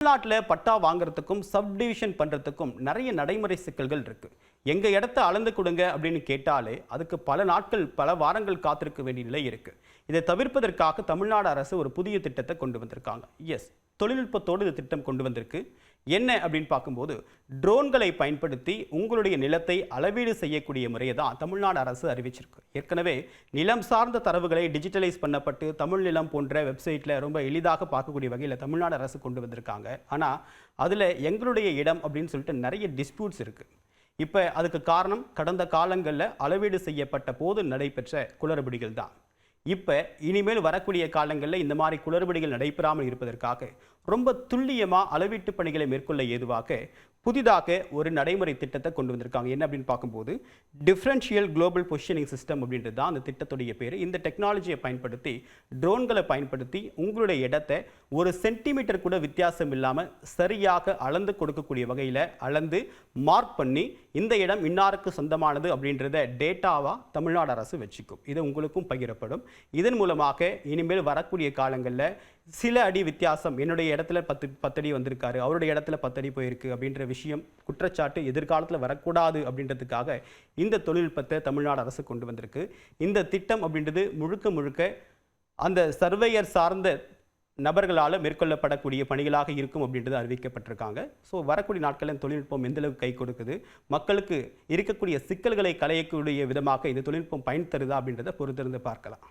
தமிழ்நாட்டில் பட்டா வாங்குறதுக்கும் சப்டிவிஷன் பண்ணுறதுக்கும் நிறைய நடைமுறை சிக்கல்கள் இருக்குது. எங்கள் இடத்த அளந்து கொடுங்க அப்படின்னு கேட்டாலே அதுக்கு பல நாட்கள் பல வாரங்கள் காத்திருக்க வேண்டிய நிலை இருக்குது. இதை தவிர்ப்பதற்காக தமிழ்நாடு அரசு ஒரு புதிய திட்டத்தை கொண்டு வந்திருக்காங்க. தொழில்நுட்பத்தோடு இந்த திட்டம் கொண்டு வந்திருக்கு. என்ன அப்படின்னு பார்க்கும்போது ட்ரோன்களை பயன்படுத்தி உங்களுடைய நிலத்தை அளவீடு செய்யக்கூடிய முறையை தான் தமிழ்நாடு அரசு அறிவிச்சிருக்கு. ஏற்கனவே நிலம் சார்ந்த தரவுகளை டிஜிட்டலைஸ் பண்ணப்பட்டு தமிழ் நிலம் போன்ற வெப்சைட்டில் ரொம்ப எளிதாக பார்க்கக்கூடிய வகையில் தமிழ்நாடு அரசு கொண்டு வந்திருக்காங்க. ஆனால் அதில் எங்களுடைய இடம் அப்படின்னு சொல்லிட்டு நிறைய டிஸ்பியூட்ஸ் இருக்குது. இப்போ அதுக்கு காரணம் கடந்த காலங்களில் அளவீடு செய்யப்பட்ட போது நடைபெற்ற குளறுபடிகள் தான். இப்போ இனிமேல் வரக்கூடிய காலங்களில் இந்த மாதிரி குளறுபடிகள் நடைபெறாமல் இருப்பதற்காக ரொம்ப துல்லியமாக அளவீட்டு பணிகளை மேற்கொள்ள ஏதுவாக புதிதாக ஒரு நடைமுறை திட்டத்தை கொண்டு வந்திருக்காங்க. என்ன அப்படின்னு பார்க்கும்போது டிஃப்ரென்ஷியல் குளோபல் பொசிஷனிங் சிஸ்டம் அப்படின்றது தான் அந்த திட்டத்துடைய பேர். இந்த டெக்னாலஜியை பயன்படுத்தி ட்ரோன்களை பயன்படுத்தி உங்களுடைய இடத்தை ஒரு சென்டிமீட்டர் கூட வித்தியாசம் இல்லாமல் சரியாக அளந்து கொடுக்கக்கூடிய வகையில் அளந்து மார்க் பண்ணி இந்த இடம் இன்னாருக்கு சொந்தமானது அப்படின்றத டேட்டாவாக தமிழ்நாடு அரசு வச்சுக்கும். இது உங்களுக்கும் பகிரப்படும். இதன் மூலமாக இனிமேல் வரக்கூடிய காலங்களில் சில அடி வித்தியாசம், என்னுடைய இடத்துல 10 அடி வந்திருக்காரு, அவருடைய இடத்துல 10 அடி போயிருக்கு அப்படின்ற விஷயம் குற்றச்சாட்டு எதிர்காலத்தில் வரக்கூடாது அப்படின்றதுக்காக இந்த தொழில்நுட்பத்தை தமிழ்நாடு அரசு கொண்டு வந்திருக்கு. இந்த திட்டம் அப்படின்றது முழுக்க முழுக்க அந்த சர்வேயர் சார்ந்த நபர்களால் மேற்கொள்ளப்படக்கூடிய பணிகளாக இருக்கும் அப்படின்றது அறிவிக்கப்பட்டிருக்காங்க. ஸோ வரக்கூடிய நாட்களில் தொழில்நுட்பம் எந்தளவுக்கு கை கொடுக்குது, மக்களுக்கு இருக்கக்கூடிய சிக்கல்களை களையக்கூடிய விதமாக இந்த தொழில்நுட்பம் பயன் தருதா அப்படின்றத பொறுத்திருந்து பார்க்கலாம்.